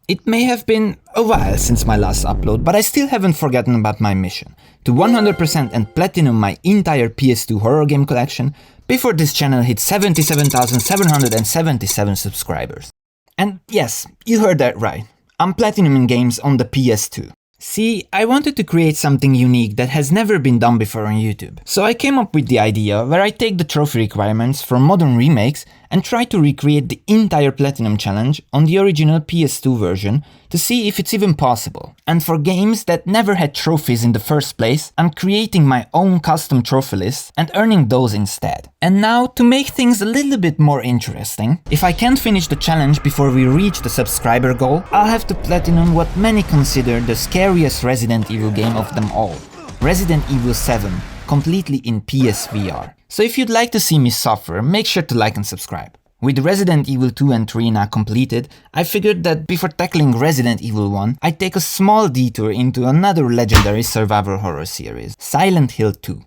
It may have been a while since my last upload, but I still haven't forgotten about my mission to 100% and platinum my entire PS2 horror game collection before this channel hit 77,777 subscribers. And yes, you heard that right, I'm platinuming games on the PS2. See, I wanted to create something unique that has never been done before on YouTube. So I came up with the idea where I take the trophy requirements from modern remakes and try to recreate the entire Platinum Challenge on the original PS2 version to see if it's even possible. And for games that never had trophies in the first place, I'm creating my own custom trophy lists and earning those instead. And now, to make things a little bit more interesting, if I can't finish the challenge before we reach the subscriber goal, I'll have to platinum what many consider the scariest Resident Evil game of them all, Resident Evil 7, completely in PSVR. So if you'd like to see me suffer, make sure to like and subscribe. With Resident Evil 2 and 3 now completed, I figured that before tackling Resident Evil 1, I'd take a small detour into another legendary survival horror series, Silent Hill 2.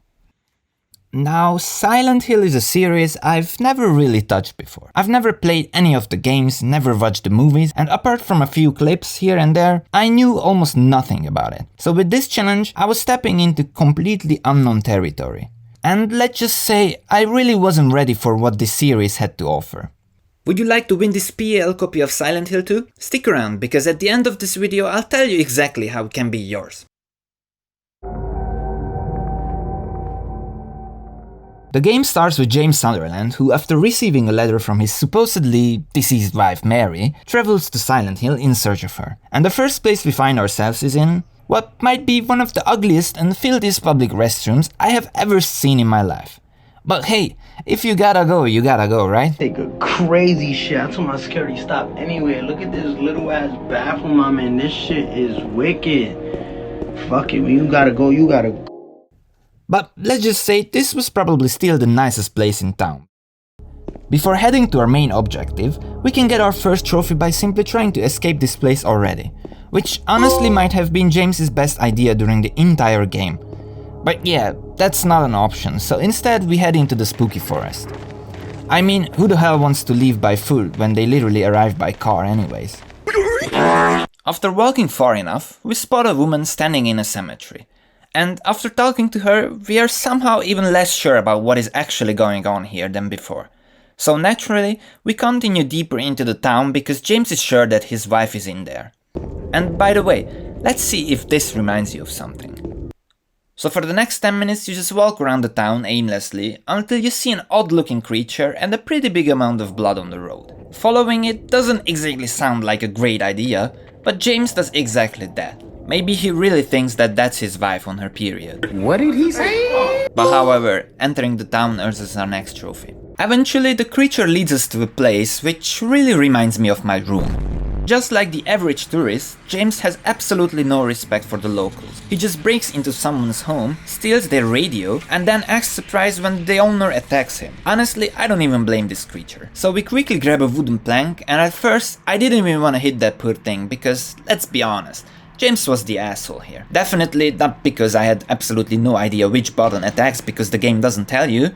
Now, Silent Hill is a series I've never really touched before. I've never played any of the games, never watched the movies, and apart from a few clips here and there, I knew almost nothing about it. So with this challenge, I was stepping into completely unknown territory. And let's just say, I really wasn't ready for what this series had to offer. Would you like to win this PAL copy of Silent Hill 2? Stick around, because at the end of this video I'll tell you exactly how it can be yours. The game starts with James Sunderland, who, after receiving a letter from his supposedly deceased wife Mary, travels to Silent Hill in search of her. And the first place we find ourselves is in what might be one of the ugliest and filthiest public restrooms I have ever seen in my life. But hey, if you gotta go, right? Take a crazy shit. I told my security stop anywhere. Look at this little ass bathroom I'm in. This shit is wicked. Fuck it, when you gotta go, you gotta go. But let's just say this was probably still the nicest place in town. Before heading to our main objective, we can get our first trophy by simply trying to escape this place already, which honestly might have been James's best idea during the entire game. But yeah, that's not an option, so instead we head into the spooky forest. I mean, who the hell wants to leave by foot when they literally arrive by car anyways? After walking far enough, we spot a woman standing in a cemetery. And after talking to her, we are somehow even less sure about what is actually going on here than before. So naturally, we continue deeper into the town because James is sure that his wife is in there. And by the way, let's see if this reminds you of something. So for the next 10 minutes you just walk around the town aimlessly until you see an odd looking creature and a pretty big amount of blood on the road. Following it doesn't exactly sound like a great idea, but James does exactly that. Maybe he really thinks that that's his wife on her period. What did he say? But however, entering the town earns us our next trophy. Eventually the creature leads us to a place which really reminds me of my room. Just like the average tourist, James has absolutely no respect for the locals. He just breaks into someone's home, steals their radio, and then acts surprised when the owner attacks him. Honestly, I don't even blame this creature. So we quickly grab a wooden plank, and at first, I didn't even want to hit that poor thing because, let's be honest, James was the asshole here. Definitely not because I had absolutely no idea which button attacks because the game doesn't tell you.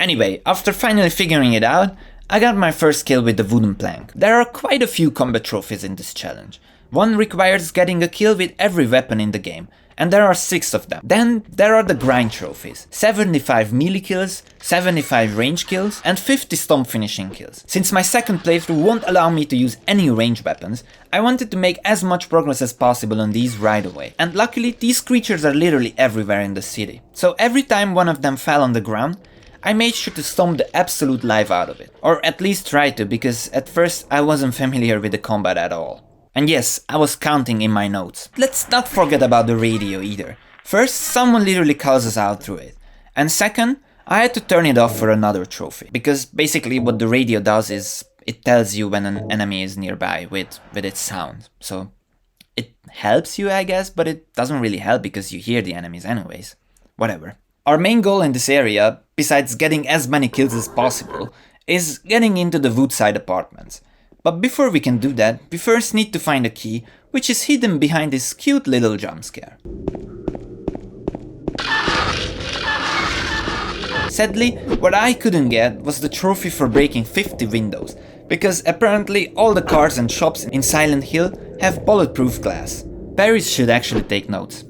Anyway, after finally figuring it out, I got my first kill with the wooden plank. There are quite a few combat trophies in this challenge. One requires getting a kill with every weapon in the game, and there are 6 of them. Then there are the grind trophies, 75 melee kills, 75 range kills, and 50 stomp finishing kills. Since my second playthrough won't allow me to use any range weapons, I wanted to make as much progress as possible on these right away. And luckily, these creatures are literally everywhere in the city. So every time one of them fell on the ground, I made sure to stomp the absolute life out of it. Or at least try to, because at first I wasn't familiar with the combat at all. And yes, I was counting in my notes. Let's not forget about the radio either. First, someone literally calls us out through it. And second, I had to turn it off for another trophy. Because basically what the radio does is, it tells you when an enemy is nearby with its sound. So it helps you, I guess, but it doesn't really help because you hear the enemies anyways. Whatever. Our main goal in this area, besides getting as many kills as possible, is getting into the Woodside apartments. But before we can do that, we first need to find a key, which is hidden behind this cute little jump scare. Sadly, what I couldn't get was the trophy for breaking 50 windows, Because apparently all the cars and shops in Silent Hill have bulletproof glass. Paris should actually take notes.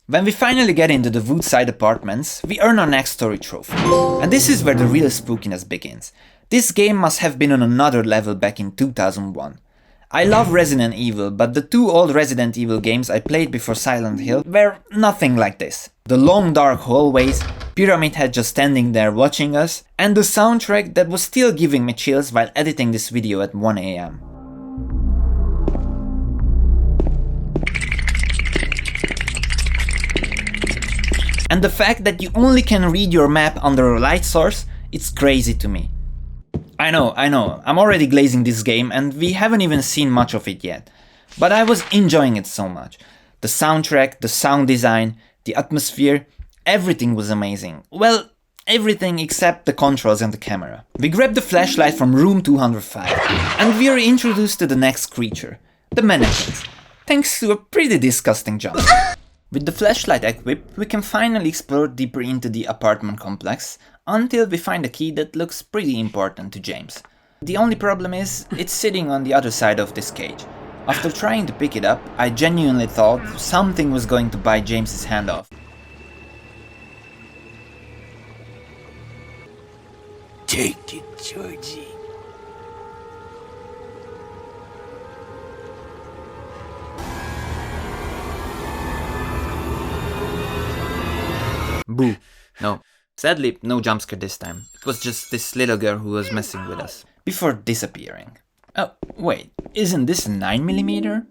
When we finally get into the Woodside apartments, we earn our next story trophy. And this is where the real spookiness begins. This game must have been on another level back in 2001. I love Resident Evil, but the two old Resident Evil games I played before Silent Hill were nothing like this. The long dark hallways, Pyramid Head just standing there watching us, and the soundtrack that was still giving me chills while editing this video at 1 AM. And the fact that you only can read your map under a light source, it's crazy to me. I know, I'm already glazing this game and we haven't even seen much of it yet. But I was enjoying it so much. The soundtrack, the sound design, the atmosphere, everything was amazing. Well, everything except the controls and the camera. We grab the flashlight from room 205 and we are introduced to the next creature, the mannequins, thanks to a pretty disgusting jump. With the flashlight equipped, we can finally explore deeper into the apartment complex, until we find a key that looks pretty important to James. The only problem is, it's sitting on the other side of this cage. After trying to pick it up, I genuinely thought something was going to bite James's hand off. Take it, Georgie. Boo. No. Sadly, no jumpscare this time. It was just this little girl who was messing with us. Before disappearing. Oh, wait. Isn't this a 9mm?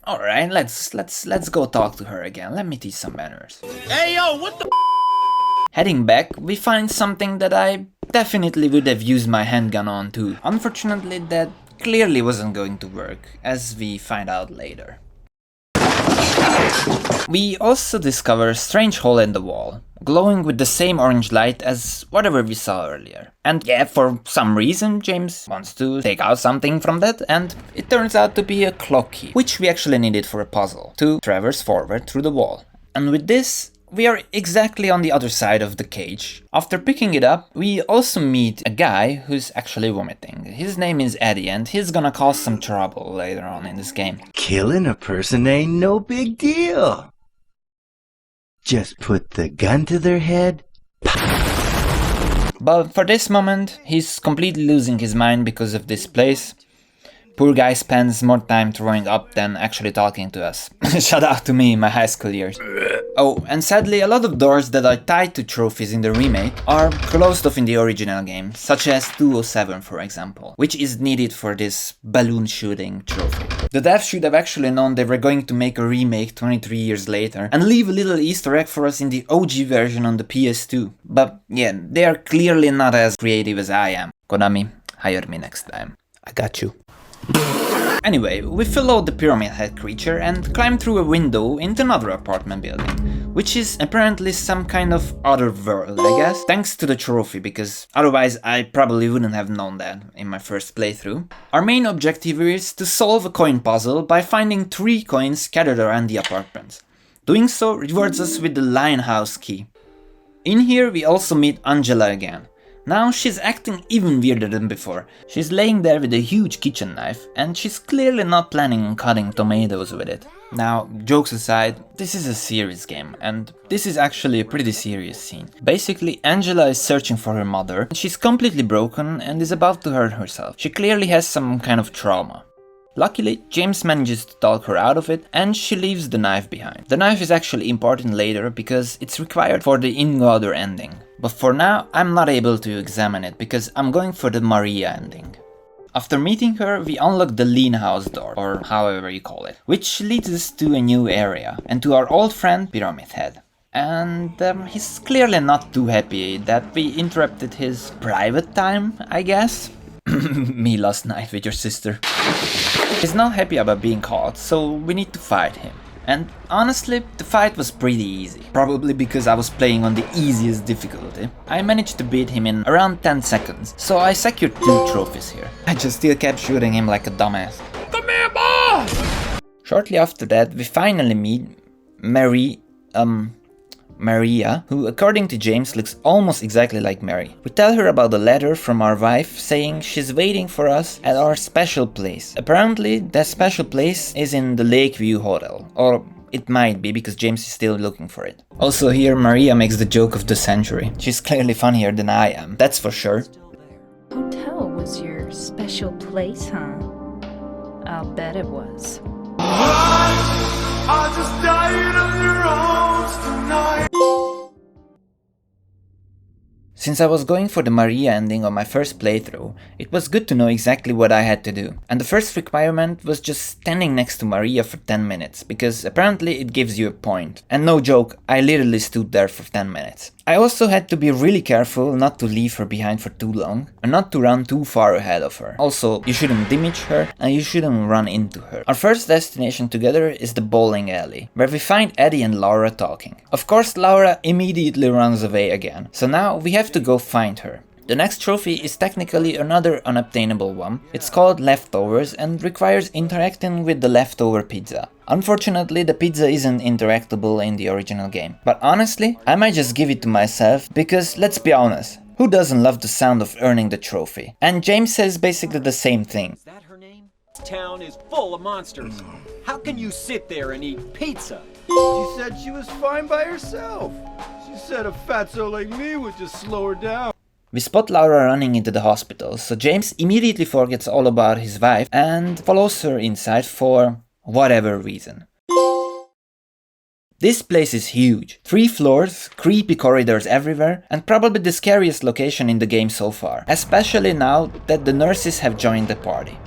Alright, let's go talk to her again. Let me teach some manners. Hey yo, what the Heading back, we find something that I definitely would have used my handgun on too. Unfortunately, that clearly wasn't going to work, as we find out later. We also discover a strange hole in the wall, glowing with the same orange light as whatever we saw earlier. And yeah, for some reason James wants to take out something from that, and it turns out to be a clock key, which we actually needed for a puzzle, to traverse forward through the wall. And with this, we are exactly on the other side of the cage. After picking it up, we also meet a guy who's actually vomiting. His name is Eddie and he's gonna cause some trouble later on in this game. Killing a person ain't no big deal. Just put the gun to their head. But for this moment, he's completely losing his mind because of this place. Poor guy spends more time throwing up than actually talking to us. Shout out to me in my high school years. Oh, and sadly a lot of doors that are tied to trophies in the remake are closed off in the original game, such as 207 for example, which is needed for this balloon shooting trophy. The devs should have actually known they were going to make a remake 23 years later and leave a little Easter egg for us in the OG version on the PS2. But yeah, they are clearly not as creative as I am. Konami, hire me next time. I got you. Anyway, we follow the Pyramid Head creature and climb through a window into another apartment building, which is apparently some kind of other world, I guess, thanks to the trophy, because otherwise I probably wouldn't have known that in my first playthrough. Our main objective is to solve a coin puzzle by finding 3 coins scattered around the apartments. Doing so rewards us with the Lionhouse key. In here we also meet Angela again. Now she's acting even weirder than before. She's laying there with a huge kitchen knife and she's clearly not planning on cutting tomatoes with it. Now, jokes aside, this is a serious game and this is actually a pretty serious scene. Basically, Angela is searching for her mother. She's completely broken and is about to hurt herself. She clearly has some kind of trauma. Luckily, James manages to talk her out of it and she leaves the knife behind. The knife is actually important later because it's required for the In Water ending. But for now, I'm not able to examine it because I'm going for the Maria ending. After meeting her, we unlock the Lean House door, or however you call it, which leads us to a new area and to our old friend Pyramid Head. And he's clearly not too happy that we interrupted his private time, I guess. Me last night with your sister. He's not happy about being caught, so we need to fight him. And honestly, the fight was pretty easy. Probably because I was playing on the easiest difficulty. I managed to beat him in around 10 seconds, so I secured 2 trophies here. I just still kept shooting him like a dumbass. Come here, boss! Shortly after that, we finally meet Maria, who according to James looks almost exactly like Mary. We tell her about the letter from our wife saying she's waiting for us at our special place. Apparently that special place is in the Lakeview Hotel, or it might be because James is still looking for it. Also here Maria makes the joke of the century. She's clearly funnier than I am, that's for sure. Hotel was your special place, huh? I'll bet it was. I just died of your arms tonight. Since I was going for the Maria ending on my first playthrough, it was good to know exactly what I had to do. And the first requirement was just standing next to Maria for 10 minutes, because apparently it gives you a point. And no joke, I literally stood there for 10 minutes. I also had to be really careful not to leave her behind for too long, and not to run too far ahead of her. Also, you shouldn't damage her, and you shouldn't run into her. Our first destination together is the bowling alley, where we find Eddie and Laura talking. Of course, Laura immediately runs away again, so now we have to go find her. The next trophy is technically another unobtainable one. It's called Leftovers and requires interacting with the leftover pizza. Unfortunately, the pizza isn't interactable in the original game. But honestly, I might just give it to myself because, let's be honest, who doesn't love the sound of earning the trophy? And James says basically the same thing. Is that her name? This town is full of monsters. How can you sit there and eat pizza? She said she was fine by herself. She said a fatso like me would just slow her down. We spot Laura running into the hospital, so James immediately forgets all about his wife and follows her inside for whatever reason. This place is huge. 3 floors, creepy corridors everywhere, and probably the scariest location in the game so far, especially now that the nurses have joined the party.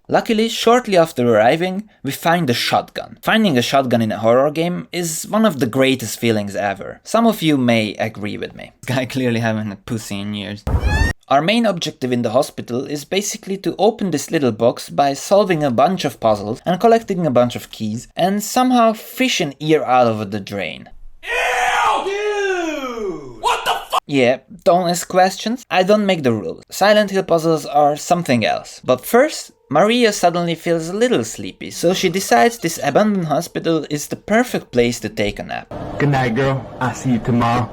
Luckily, shortly after arriving, we find a shotgun. Finding a shotgun in a horror game is one of the greatest feelings ever. Some of you may agree with me. This guy clearly haven't had pussy in years. Our main objective in the hospital is basically to open this little box by solving a bunch of puzzles and collecting a bunch of keys and somehow fish an ear out of the drain. Yeah, don't ask questions, I don't make the rules. Silent Hill puzzles are something else. But first, Maria suddenly feels a little sleepy, so she decides this abandoned hospital is the perfect place to take a nap. Good night, girl. I'll see you tomorrow.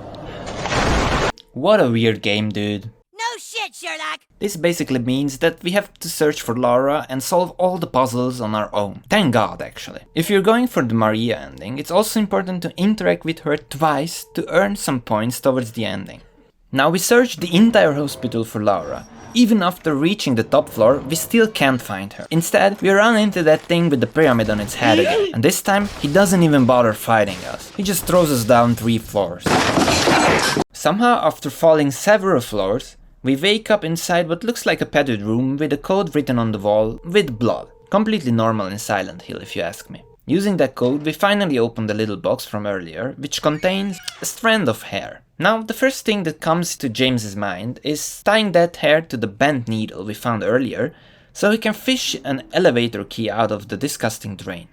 What a weird game, dude. No shit, Sherlock! This basically means that we have to search for Laura and solve all the puzzles on our own. Thank God, actually. If you're going for the Maria ending, it's also important to interact with her twice to earn some points towards the ending. Now we search the entire hospital for Laura. Even after reaching the top floor, we still can't find her. Instead, we run into that thing with the pyramid on its head again. And this time, he doesn't even bother fighting us. He just throws us down 3 floors. Somehow, after falling several floors, we wake up inside what looks like a padded room with a code written on the wall with blood. Completely normal in Silent Hill, if you ask me. Using that code, we finally open the little box from earlier, which contains a strand of hair. Now, the first thing that comes to James's mind is tying that hair to the bent needle we found earlier, so he can fish an elevator key out of the disgusting drain.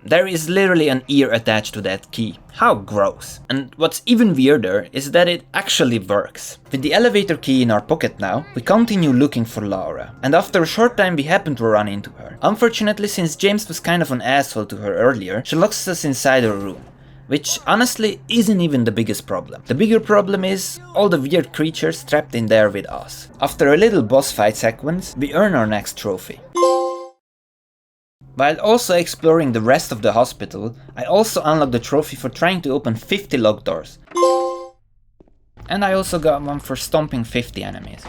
There is literally an ear attached to that key. How gross. And what's even weirder is that it actually works. With the elevator key in our pocket now, we continue looking for Laura. And after a short time we happen to run into her. Unfortunately, since James was kind of an asshole to her earlier, she locks us inside her room. Which honestly isn't even the biggest problem. The bigger problem is all the weird creatures trapped in there with us. After a little boss fight sequence, we earn our next trophy. While also exploring the rest of the hospital, I also unlocked the trophy for trying to open 50 locked doors. And I also got one for stomping 50 enemies.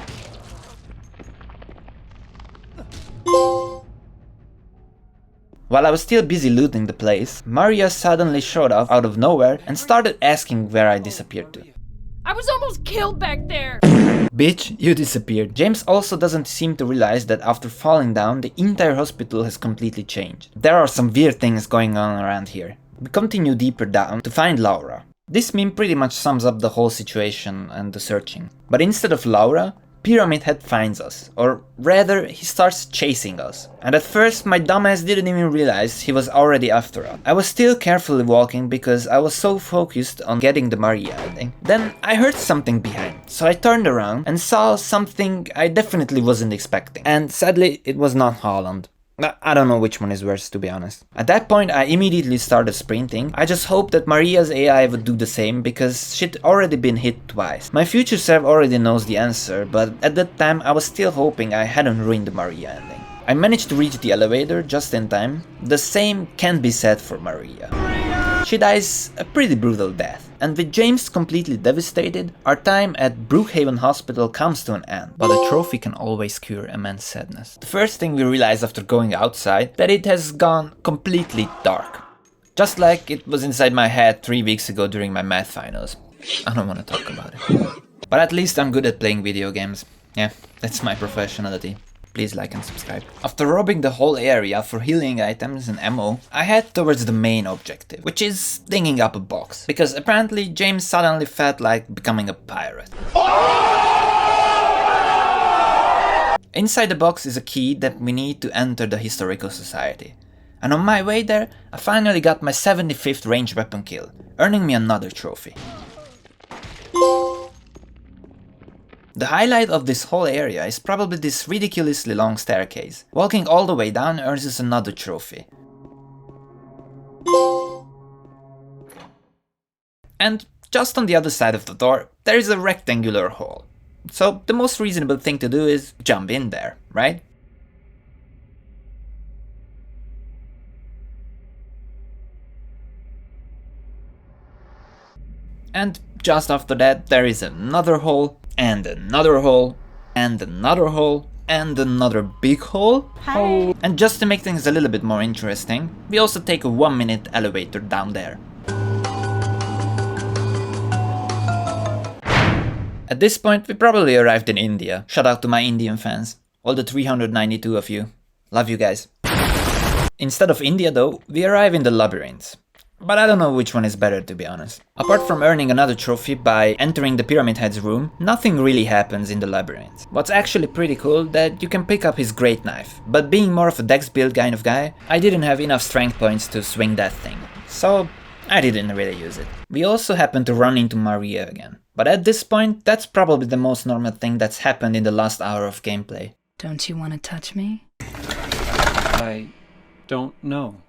While I was still busy looting the place, Maria suddenly showed up out of nowhere and started asking where I disappeared to. I was almost killed back there! Bitch, you disappeared. James also doesn't seem to realize that after falling down, the entire hospital has completely changed. There are some weird things going on around here. We continue deeper down to find Laura. This meme pretty much sums up the whole situation and the searching. But instead of Laura, Pyramid Head finds us, or rather, he starts chasing us. And at first, my dumbass didn't even realize he was already after us. I was still carefully walking because I was so focused on getting the Maria ending. Then I heard something behind, so I turned around and saw something I definitely wasn't expecting. And sadly, it was not Holland. I don't know which one is worse, to be honest. At that point, I immediately started sprinting. I just hoped that Maria's AI would do the same, because she'd already been hit twice. My future self already knows the answer, but at that time I was still hoping I hadn't ruined the Maria ending. I managed to reach the elevator just in time. The same can't be said for Maria. She dies a pretty brutal death. And with James completely devastated, our time at Brookhaven Hospital comes to an end. But a trophy can always cure immense sadness. The first thing we realize after going outside, that it has gone completely dark. Just like it was inside my head 3 weeks ago during my math finals. I don't want to talk about it. But at least I'm good at playing video games. Yeah, that's my professionality. Please like and subscribe. After robbing the whole area for healing items and ammo, I head towards the main objective, which is digging up a box. Because apparently James suddenly felt like becoming a pirate. Inside the box is a key that we need to enter the Historical Society. And on my way there, I finally got my 75th ranged weapon kill, earning me another trophy. The highlight of this whole area is probably this ridiculously long staircase. Walking all the way down earns us another trophy. And just on the other side of the door, there is a rectangular hole. So the most reasonable thing to do is jump in there, right? And just after that, there is another hole, and another hole, and another hole, and another big hole. Hi. And just to make things a little bit more interesting, we also take a 1-minute elevator down there. At this point, we probably arrived in India. Shout out to my Indian fans. All the 392 of you. Love you guys. Instead of India though, we arrive in the labyrinth. But I don't know which one is better, to be honest. Apart from earning another trophy by entering the Pyramid Head's room, nothing really happens in the labyrinth. What's actually pretty cool that you can pick up his great knife, but being more of a dex build kind of guy, I didn't have enough strength points to swing that thing, so I didn't really use it. We also happened to run into Maria again, but at this point that's probably the most normal thing that's happened in the last hour of gameplay. Don't you want to touch me? I don't know.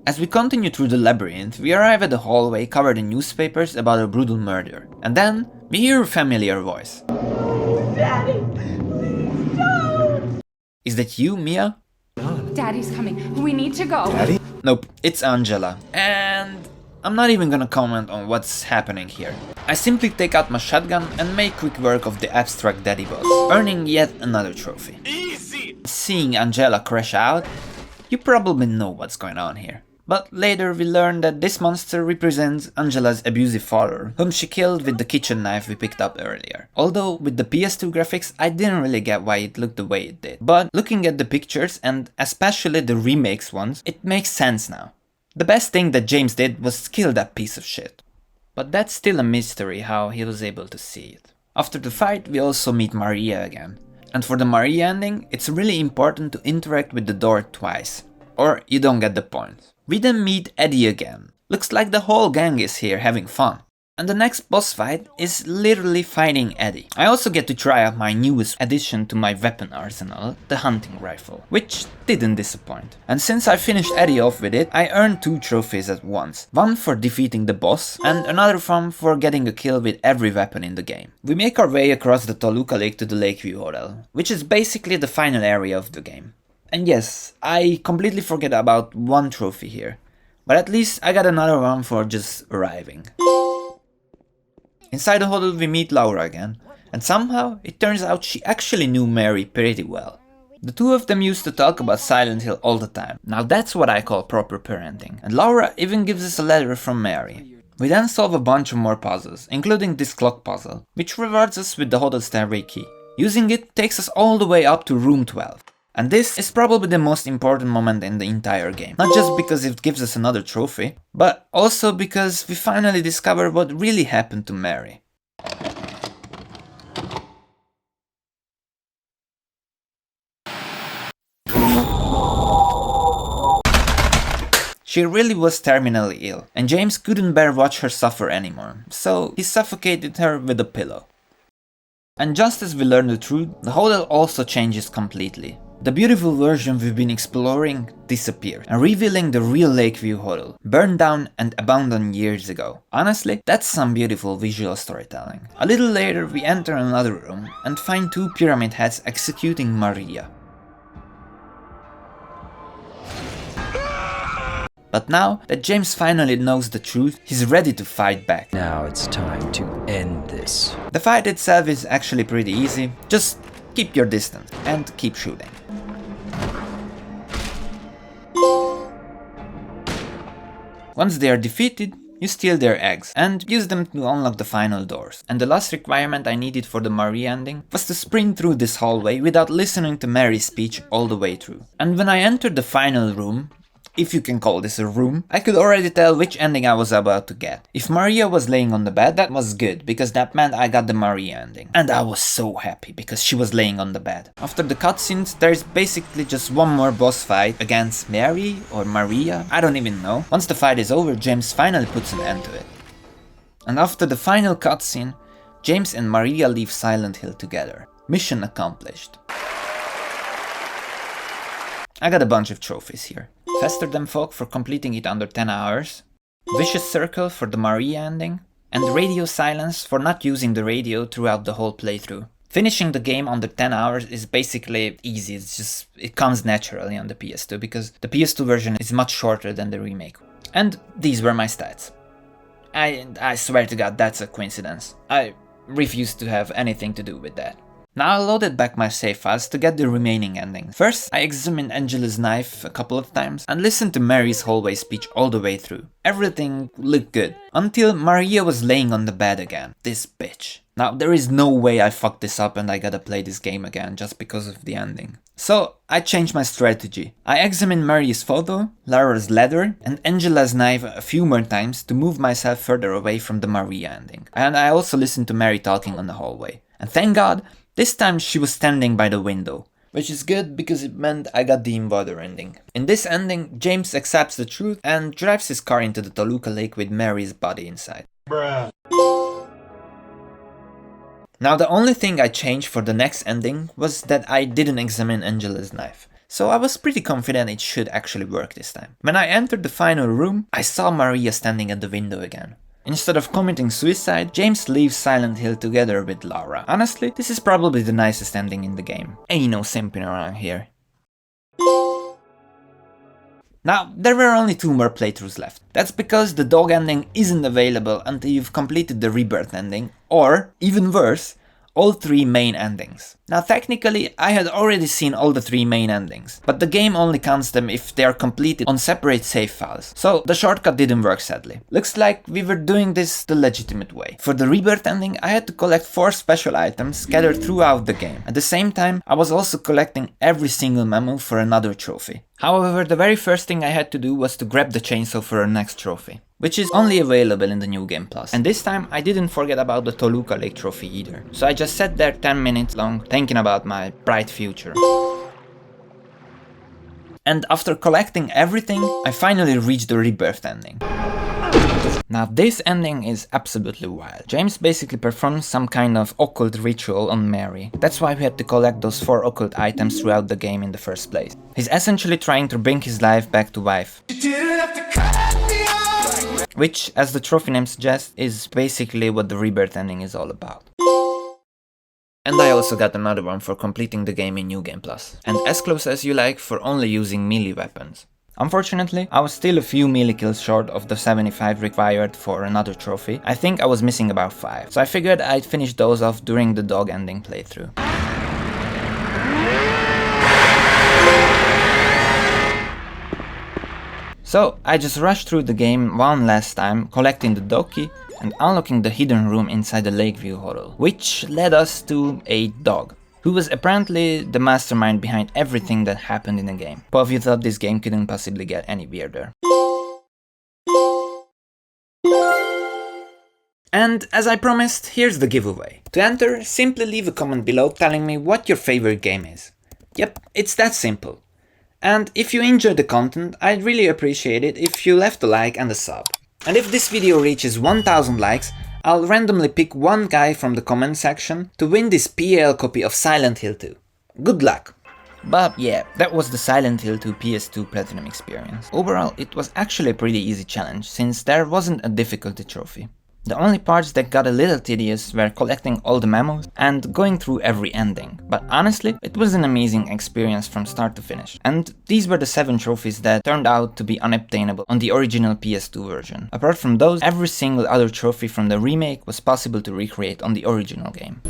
As we continue through the labyrinth, we arrive at a hallway covered in newspapers about a brutal murder. And then, we hear a familiar voice. Daddy, please don't! Is that you, Mia? Daddy's coming. We need to go. Daddy? Nope, it's Angela. And I'm not even gonna comment on what's happening here. I simply take out my shotgun and make quick work of the abstract daddy boss, earning yet another trophy. Easy! Seeing Angela crash out, you probably know what's going on here. But later we learn that this monster represents Angela's abusive father, whom she killed with the kitchen knife we picked up earlier. Although with the PS2 graphics I didn't really get why it looked the way it did. But looking at the pictures, and especially the remakes ones, it makes sense now. The best thing that James did was kill that piece of shit. But that's still a mystery how he was able to see it. After the fight we also meet Maria again. And for the Maria ending, it's really important to interact with the door twice, or you don't get the point. We then meet Eddie again. Looks like the whole gang is here having fun. And the next boss fight is literally fighting Eddie. I also get to try out my newest addition to my weapon arsenal, the hunting rifle, which didn't disappoint. And since I finished Eddie off with it, I earned 2 trophies at once. One for defeating the boss, and another one for getting a kill with every weapon in the game. We make our way across the Toluca Lake to the Lakeview Hotel, which is basically the final area of the game. And yes, I completely forget about one trophy here, but at least I got another one for just arriving. Inside the hotel we meet Laura again, and somehow it turns out she actually knew Mary pretty well. The two of them used to talk about Silent Hill all the time. Now that's what I call proper parenting, and Laura even gives us a letter from Mary. We then solve a bunch of more puzzles, including this clock puzzle, which rewards us with the hotel stairway key. Using it takes us all the way up to room 12. And this is probably the most important moment in the entire game. Not just because it gives us another trophy, but also because we finally discover what really happened to Mary. She really was terminally ill, and James couldn't bear watch her suffer anymore, so he suffocated her with a pillow. And just as we learn the truth, the hotel also changes completely. The beautiful version we've been exploring disappeared, and revealing the real Lakeview Hotel, burned down and abandoned years ago. Honestly, that's some beautiful visual storytelling. A little later we enter another room and find two pyramid heads executing Maria. But now that James finally knows the truth, he's ready to fight back. Now it's time to end this. The fight itself is actually pretty easy, just keep your distance and keep shooting. Once they are defeated, you steal their eggs and use them to unlock the final doors. And the last requirement I needed for the Marie ending was to sprint through this hallway without listening to Mary's speech all the way through. And when I entered the final room, if you can call this a room, I could already tell which ending I was about to get. If Maria was laying on the bed, that was good, because that meant I got the Maria ending. And I was so happy, because she was laying on the bed. After the cutscenes, there's basically just one more boss fight against Mary or Maria, I don't even know. Once the fight is over, James finally puts an end to it. And after the final cutscene, James and Maria leave Silent Hill together. Mission accomplished. I got a bunch of trophies here. Faster Than Folk for completing it under 10 hours, Vicious Circle for the Maria ending, and Radio Silence for not using the radio throughout the whole playthrough. Finishing the game under 10 hours is basically easy, it comes naturally on the PS2 because the PS2 version is much shorter than the remake. And these were my stats. I swear to God that's a coincidence. I refuse to have anything to do with that. Now I loaded back my save files to get the remaining endings. First, I examined Angela's knife a couple of times and listened to Mary's hallway speech all the way through. Everything looked good, until Maria was laying on the bed again. This bitch. Now there is no way I fucked this up and I gotta play this game again just because of the ending. So I changed my strategy. I examined Mary's photo, Lara's letter, and Angela's knife a few more times to move myself further away from the Maria ending. And I also listened to Mary talking on the hallway. And thank God, this time she was standing by the window, which is good because it meant I got the Invader ending. In this ending, James accepts the truth and drives his car into the Toluca Lake with Mary's body inside. Bruh. Now the only thing I changed for the next ending was that I didn't examine Angela's knife. So I was pretty confident it should actually work this time. When I entered the final room, I saw Maria standing at the window again. Instead of committing suicide, James leaves Silent Hill together with Lara. Honestly, this is probably the nicest ending in the game. Ain't no simping around here. Now, there were only 2 more playthroughs left. That's because the dog ending isn't available until you've completed the Rebirth ending, or, even worse, all 3 main endings. Now technically, I had already seen all the 3 main endings, but the game only counts them if they are completed on separate save files, so the shortcut didn't work sadly. Looks like we were doing this the legitimate way. For the Rebirth ending, I had to collect 4 special items scattered throughout the game. At the same time, I was also collecting every single memo for another trophy. However, the very first thing I had to do was to grab the chainsaw for our next trophy, which is only available in the New Game Plus. And this time I didn't forget about the Toluca Lake trophy either. So I just sat there 10 minutes long thinking about my bright future. And after collecting everything, I finally reached the Rebirth ending. Now this ending is absolutely wild. James basically performs some kind of occult ritual on Mary. That's why we had to collect those 4 occult items throughout the game in the first place. He's essentially trying to bring his life back to life. Which, as the trophy name suggests, is basically what the Rebirth ending is all about. And I also got another one for completing the game in New Game Plus. And as close as you like for only using melee weapons. Unfortunately, I was still a few melee kills short of the 75 required for another trophy. I think I was missing about 5, so I figured I'd finish those off during the dog ending playthrough. So I just rushed through the game one last time, collecting the dog key and unlocking the hidden room inside the Lakeview Hotel, which led us to a dog, who was apparently the mastermind behind everything that happened in the game. But if you thought this game couldn't possibly get any weirder. And as I promised, here's the giveaway. To enter, simply leave a comment below telling me what your favorite game is. Yep, it's that simple. And if you enjoyed the content, I'd really appreciate it if you left a like and a sub. And if this video reaches 1000 likes, I'll randomly pick one guy from the comment section to win this PAL copy of Silent Hill 2. Good luck! But yeah, that was the Silent Hill 2 PS2 Platinum experience. Overall, it was actually a pretty easy challenge, since there wasn't a difficulty trophy. The only parts that got a little tedious were collecting all the memos and going through every ending, but honestly, it was an amazing experience from start to finish. And these were the 7 trophies that turned out to be unobtainable on the original PS2 version. Apart from those, every single other trophy from the remake was possible to recreate on the original game.